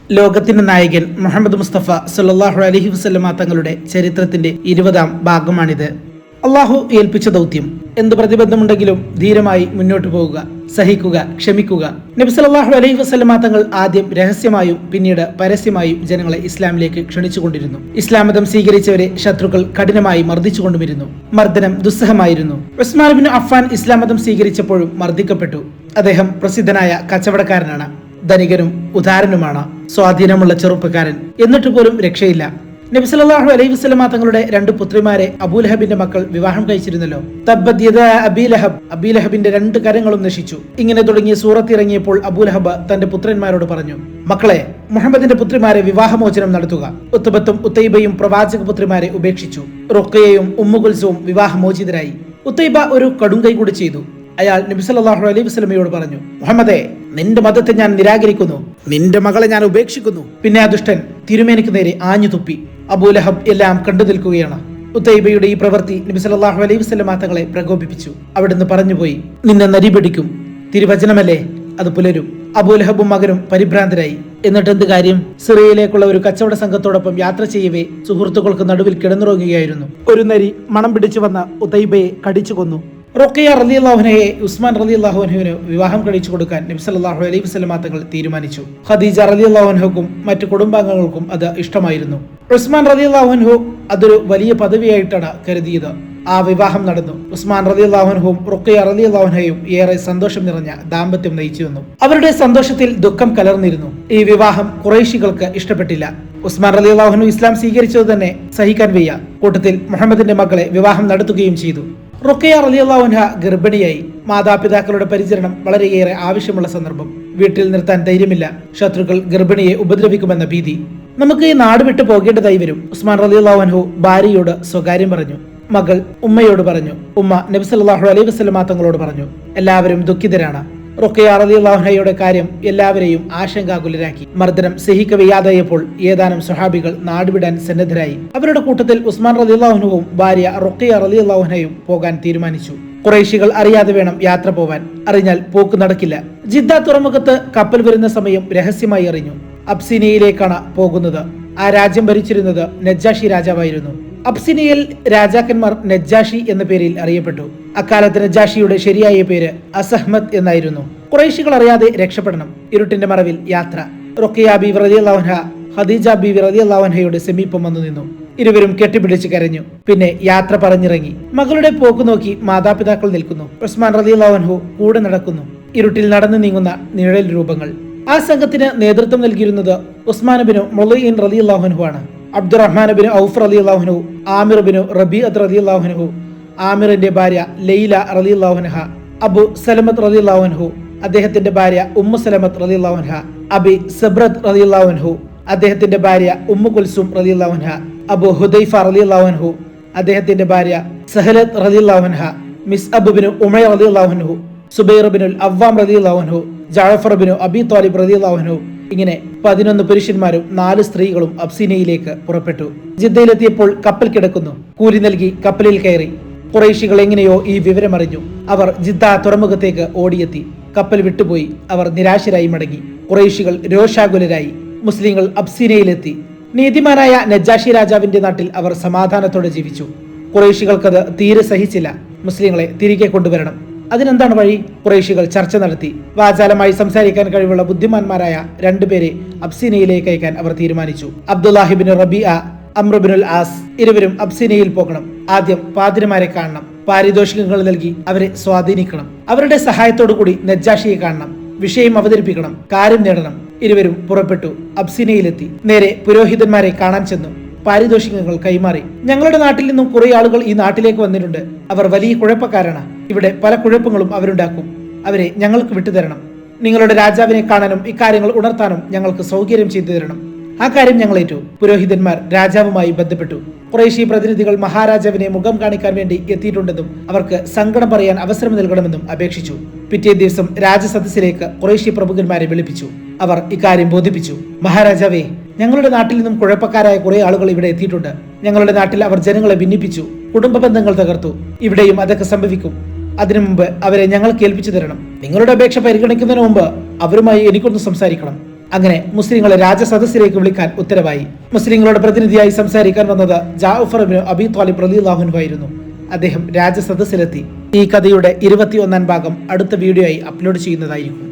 ലോകത്തിന്റെ നായകൻ മുഹമ്മദ് മുസ്തഫ സല്ലല്ലാഹു അലൈഹി വസല്ലമ തങ്ങളുടെ ചരിത്രത്തിന്റെ 20-ാം ഭാഗമാണിത്. അള്ളാഹു ഏൽപ്പിച്ച ദൗത്യം. എന്ത് പ്രതിബന്ധമുണ്ടെങ്കിലും ധീരമായി മുന്നോട്ടു പോവുക, സഹിക്കുക, ക്ഷമിക്കുക. നബി സല്ലല്ലാഹു അലൈഹി വസല്ലമ തങ്ങൾ ആദ്യം രഹസ്യമായും പിന്നീട് പരസ്യമായും ജനങ്ങളെ ഇസ്ലാമിലേക്ക് ക്ഷണിച്ചുകൊണ്ടിരുന്നു. ഇസ്ലാം മതം സ്വീകരിച്ചവരെ ശത്രുക്കൾ കഠിനമായി മർദ്ദിച്ചുകൊണ്ടുമിരുന്നു. മർദ്ദനം ദുസ്സഹമായിരുന്നു. ഉസ്മാൻ ഇബ്നു അഫ്ഫാൻ ഇസ്ലാം മതം സ്വീകരിച്ചപ്പോഴും മർദ്ദിക്കപ്പെട്ടു. അദ്ദേഹം പ്രസിദ്ധനായ കച്ചവടക്കാരനാണ്. ധനികനും ഉദാരനുമാണ്. സ്വാധീനമുള്ള ചെറുപ്പക്കാരൻ. എന്നിട്ട് പോലും രക്ഷയില്ല. നബി സല്ലല്ലാഹു അലൈഹി വസല്ലമ തങ്ങളുടെ 2 പുത്രിമാരെ അബൂലഹബിന്റെ മക്കൾ വിവാഹം കഴിച്ചിരുന്നല്ലോ. തബ്ബത് യദാ അബീലഹബ്. അബീലഹബിന്റെ 2 കരങ്ങളും നശിച്ചു. ഇങ്ങനെ തുടങ്ങിയ സൂറത്ത് ഇറങ്ങിയപ്പോൾ അബൂലഹബ് തന്റെ പുത്രന്മാരോട് പറഞ്ഞു, മക്കളെ, മുഹമ്മദിന്റെ പുത്രിമാരെ വിവാഹമോചനം നടത്തുക. ഉത്ബത്തും ഉത്തൈബയും പ്രവാചക പുത്രിമാരെ ഉപേക്ഷിച്ചു. റുഖയ്യയും ഉമ്മു കുൽസൂം വിവാഹമോചിതരായി. ഉത്തൈബ ഒരു കടുംകൈ കൂടി ചെയ്തു. അയാൾ നബി സല്ലല്ലാഹു അലൈഹി വസല്ലമയോട് പറഞ്ഞു, മുഹമ്മദേ, നിന്റെ മതത്തെ ഞാൻ നിരാകരിക്കുന്നു. നിന്റെ മകളെ ഞാൻ ഉപേക്ഷിക്കുന്നു. പിന്നെ ആ ദുഷ്ടൻ തിരുമേനിക്ക് നേരെ ആഞ്ഞു തുപ്പി. അബൂലഹബ് എല്ലാം കണ്ടു നിൽക്കുകയാണ്. ഉത്തൈബയുടെ ഈ പ്രവൃത്തി നബി സല്ലല്ലാഹു അലൈഹി വസല്ലമ തങ്ങളെ പ്രകോപിപ്പിച്ചു. അവിടുന്ന് പറഞ്ഞുപോയി, നിന്നെ നരി പിടിക്കും. തിരുവചനമല്ലേ, അത് പുലരും. അബൂലഹബും മകനും പരിഭ്രാന്തരായി. എന്നിട്ട് എന്ത് കാര്യം? സിറിയയിലേക്കുള്ള ഒരു കച്ചവട സംഘത്തോടൊപ്പം യാത്ര ചെയ്യവേ സുഹൃത്തുക്കൾക്ക് നടുവിൽ കിടന്നുറങ്ങുകയായിരുന്നു. ഒരു നരി മണം പിടിച്ചു വന്ന ഉതൈബയെ കടിച്ചു കൊന്നു. റുഖയ്യ റളിയല്ലാഹു അൻഹയെ ഉസ്മാൻ റളിയല്ലാഹു അൻഹുവിന് വിവാഹം കഴിച്ചു കൊടുക്കാൻ നബി സല്ലല്ലാഹു അലൈഹി വസല്ലമ തങ്ങൾ തീരുമാനിച്ചു. ഖദീജ റളിയല്ലാഹു അൻഹയ്ക്കും മറ്റു കുടുംബാംഗങ്ങൾക്കും അത് ഇഷ്ടമായിരുന്നു. ഉസ്മാൻ റളിയല്ലാഹു അൻഹു അതൊരു വലിയ പദവിയായിട്ടാണ് കരുതിയത്. ആ വിവാഹം നടന്നു. ഉസ്മാൻ റളിയല്ലാഹു അൻഹുവും റുഖയ്യ റളിയല്ലാഹു അൻഹയും ഏറെ സന്തോഷം നിറഞ്ഞ ദാമ്പത്യം നയിച്ചു വന്നു. അവരുടെ സന്തോഷത്തിൽ ദുഃഖം കലർന്നിരുന്നു. ഈ വിവാഹം ഖുറൈശികൾക്ക് ഇഷ്ടപ്പെട്ടില്ല. ഉസ്മാൻ റളിയല്ലാഹു അൻഹു ഇസ്ലാം സ്വീകരിച്ചത് തന്നെ സഹിക്കാൻ വയ്യ. കൂട്ടത്തിൽ മുഹമ്മദിന്റെ മകളെ വിവാഹം നടത്തുകയും ചെയ്തു. റുഖയ്യ റളിയല്ലാഹു അൻഹ ഗർഭിണിയായി. മാതാപിതാക്കളുടെ പരിചരണം വളരെയേറെ ആവശ്യമുള്ള സന്ദർഭം. വീട്ടിൽ നിർത്താൻ ധൈര്യമില്ല. ശത്രുക്കൾ ഗർഭിണിയെ ഉപദ്രവിക്കുമെന്ന ഭീതി. നമുക്ക് ഈ നാട് വിട്ടു പോകേണ്ടതായി വരും. ഉസ്മാൻ റളിയല്ലാഹു അൻഹു ഭാര്യയോട് സ്വകാര്യം പറഞ്ഞു. മകൾ ഉമ്മയോട് പറഞ്ഞു. ഉമ്മ നബി സല്ലല്ലാഹു അലൈഹി വസല്ലമ തങ്ങളോട് പറഞ്ഞു. എല്ലാവരും ദുഃഖിതരാണ്. റുഖയ്യ റളിയല്ലാഹു അൻഹയുടെ കാര്യം എല്ലാവരെയും ആശങ്കാകുലരാക്കി. മർദ്ദനം സഹിക്കവയ്യാതായപ്പോൾ ഏതാനും സ്വഹാബികൾ നാടുവിടാൻ സന്നദ്ധരായി. അവരുടെ കൂട്ടത്തിൽ ഉസ്മാൻ റളിയല്ലാഹു അൻഹുവും ഭാര്യ റുഖയ്യ റളിയല്ലാഹു അൻഹയും പോകാൻ തീരുമാനിച്ചു. ഖുറൈശികൾ അറിയാതെ വേണം യാത്ര പോവാൻ. അറിഞ്ഞാൽ പോക്ക് നടക്കില്ല. ജിദ്ദ തുറമുഖത്ത് കപ്പൽ വരുന്ന സമയം രഹസ്യമായി അറിഞ്ഞു. അബ്സീനിയയിലേക്കാണ് പോകുന്നത്. ആ രാജ്യം ഭരിച്ചിരുന്നത് നജ്ജാഷി രാജാവായിരുന്നു. അബ്സിനിയയിൽ രാജാക്കന്മാർ നജ്ജാഷി എന്ന പേരിൽ അറിയപ്പെട്ടു. അക്കാലത്ത് നജ്ജാഷിയുടെ ശരിയായ പേര് അസഹ്മത് എന്നായിരുന്നു. ഖുറൈശികൾ അറിയാതെ രക്ഷപ്പെടണം. ഇരുട്ടിന്റെ മറവിൽ യാത്ര. റുഖയ്യ ബീവി റളിയല്ലാഹു അൻഹ ഖദീജ ബീവി റളിയല്ലാഹു അൻഹയുടെ സമീപം വന്നു നിന്നു. ഇരുവരും കെട്ടിപ്പിടിച്ച് കരഞ്ഞു. പിന്നെ യാത്ര പറഞ്ഞിറങ്ങി. മകളുടെ പോക്ക് നോക്കി മാതാപിതാക്കൾ നിൽക്കുന്നു. ഉസ്മാൻ റളിയല്ലാഹു അൻഹു കൂടെ നടക്കുന്നു. ഇരുട്ടിൽ നടന്നു നീങ്ങുന്ന നിഴൽ രൂപങ്ങൾ. ആ സംഘത്തിന് നേതൃത്വം നൽകിയിരുന്നത് ഉസ്മാൻ ഇബ്നു മുളയ്യിൻ റളിയല്ലാഹു അൻഹു ആണ്. അബ്ദുറഹ്മാൻ ഇബ്നു ഔഫ് റളിയല്ലാഹു അൻഹു, ആമിർ ഇബ്നു റബീഅത്ത് റളിയല്ലാഹു അൻഹു, ആമിറിന്റെ ഭാര്യ ലൈല റളിയല്ലാഹു അൻഹ, അബു സലമത്ത് റളിയല്ലാഹു അൻഹു, അദ്ദേഹത്തിന്റെ ഭാര്യ ഉമ്മു സലമത്ത് റളിയല്ലാഹു അൻഹ, അബി സബ്രത്ത് റളിയല്ലാഹു അൻഹു, അദ്ദേഹത്തിന്റെ ഭാര്യ ഉമ്മു കുൽസും റളിയല്ലാഹു അൻഹ, അബു ഹുദൈഫ റളിയല്ലാഹു അൻഹു, അദ്ദേഹത്തിന്റെ ഭാര്യ സഹലത്ത് റളിയല്ലാഹു അൻഹ, മിസ്അബ് ഇബ്നു ഉമൈർ റളിയല്ലാഹു അൻഹു, സുബൈർ ഇബ്നുൽ അവ്വാം റളിയല്ലാഹു അൻഹു, ജഅഫർ ഇബ്നു അബി ത്വാലിബ് റളിയല്ലാഹു അൻഹു. ഇങ്ങനെ 11 പുരുഷന്മാരും 4 സ്ത്രീകളും അബ്സീനിയയിലേക്ക് പുറപ്പെട്ടു. ജിദ്ദയിലെത്തിയപ്പോൾ കപ്പൽ കിടക്കുന്നു. കൂലി നൽകി കപ്പലിൽ കയറി. ഖുറൈശികൾ എങ്ങനെയോ ഈ വിവരമറിഞ്ഞു. അവർ ജിദ്ദ തുറമുഖത്തേക്ക് ഓടിയെത്തി. കപ്പൽ വിട്ടുപോയി. അവർ നിരാശരായി മടങ്ങി. ഖുറൈശികൾ രോഷാകുലരായി. മുസ്ലിങ്ങൾ അബ്സീനിയയിലെത്തി. നീതിമാനായ നജ്ജാഷി രാജാവിന്റെ നാട്ടിൽ അവർ സമാധാനത്തോടെ ജീവിച്ചു. ഖുറൈശികൾക്കത് തീരെ സഹിച്ചില്ല. മുസ്ലിങ്ങളെ തിരികെ കൊണ്ടുവരണം. അതിനെന്താണ് വഴി? ഖുറൈശികൾ ചർച്ച നടത്തി. വാചാലമായി സംസാരിക്കാൻ കഴിവുള്ള ബുദ്ധിമാന്മാരായ 2 പേരെ അബ്സീനിയയിലേക്ക് അയക്കാൻ അവർ തീരുമാനിച്ചു. അബ്ദുല്ലാഹിബ്നു റബീഅ, അംർ ഇബ്നുൽ ആസ്. ഇരുവരും അബ്സീനിയയിൽ പോകണം. ആദ്യം പാതിരിമാരെ കാണണം. പാരിതോഷികങ്ങൾ നൽകി അവരെ സ്വാധീനിക്കണം. അവരുടെ സഹായത്തോടു കൂടി നജ്ജാഷിയെ കാണണം. വിഷയം അവതരിപ്പിക്കണം. കാര്യം നേടണം. ഇരുവരും പുറപ്പെട്ടു. അബ്സീനിയയിലെത്തി. നേരെ പുരോഹിതന്മാരെ കാണാൻ ചെന്നു. പാരിതോഷികങ്ങൾ കൈമാറി. ഞങ്ങളുടെ നാട്ടിൽ നിന്നും കുറെ ആളുകൾ ഈ നാട്ടിലേക്ക് വന്നിട്ടുണ്ട്. അവർ വലിയ കുഴപ്പക്കാരാണ്. ഇവിടെ പല കുഴപ്പങ്ങളും അവരുണ്ടാക്കും. അവരെ ഞങ്ങൾക്ക് വിട്ടുതരണം. നിങ്ങളുടെ രാജാവിനെ കാണാനും ഇക്കാര്യങ്ങൾ ഉണർത്താനും ഞങ്ങൾക്ക് സൗകര്യം ചെയ്തു തരണം. ആ കാര്യം ഞങ്ങൾ ഏറ്റു. പുരോഹിതന്മാർ രാജാവുമായി ബന്ധപ്പെട്ടു. ഖുറൈശി പ്രതിനിധികൾ മഹാരാജാവിനെ മുഖം കാണിക്കാൻ വേണ്ടി എത്തിയിട്ടുണ്ടെന്നും അവർക്ക് സങ്കടം പറയാൻ അവസരം നൽകണമെന്നും അപേക്ഷിച്ചു. പിറ്റേ ദിവസം രാജസദസ്സിലേക്ക് ഖുറൈശി പ്രമുഖന്മാരെ വിളിപ്പിച്ചു. അവർ ഇക്കാര്യം ബോധിപ്പിച്ചു. മഹാരാജാവേ, ഞങ്ങളുടെ നാട്ടിൽ നിന്നും കുഴപ്പക്കാരായ കുറെ ആളുകൾ ഇവിടെ എത്തിയിട്ടുണ്ട്. ഞങ്ങളുടെ നാട്ടിൽ അവർ ജനങ്ങളെ ഭിന്നിപ്പിച്ചു. കുടുംബ ബന്ധങ്ങൾ തകർത്തു. ഇവിടെയും അതൊക്കെ സംഭവിക്കും. അതിനു മുമ്പ് അവരെ ഞങ്ങൾക്ക് ഏൽപ്പിച്ചു തരണം. നിങ്ങളുടെ അപേക്ഷ പരിഗണിക്കുന്നതിന് മുമ്പ് അവരുമായി എനിക്കൊന്ന് സംസാരിക്കണം. അങ്ങനെ മുസ്ലിങ്ങളെ രാജസദസ്സിലേക്ക് വിളിക്കാൻ ഉത്തരവായി. മുസ്ലിങ്ങളുടെ പ്രതിനിധിയായി സംസാരിക്കാൻ വന്നത് ജാഫർ ഇബ്നു അബി ത്വാലിബ് റളിയല്ലാഹു അൻഹു ആയിരുന്നു. അദ്ദേഹം രാജസദസ്സിലെത്തി. ഈ കഥയുടെ 21-ാം ഭാഗം അടുത്ത വീഡിയോ ആയി അപ്ലോഡ് ചെയ്യുന്നതായിരിക്കും.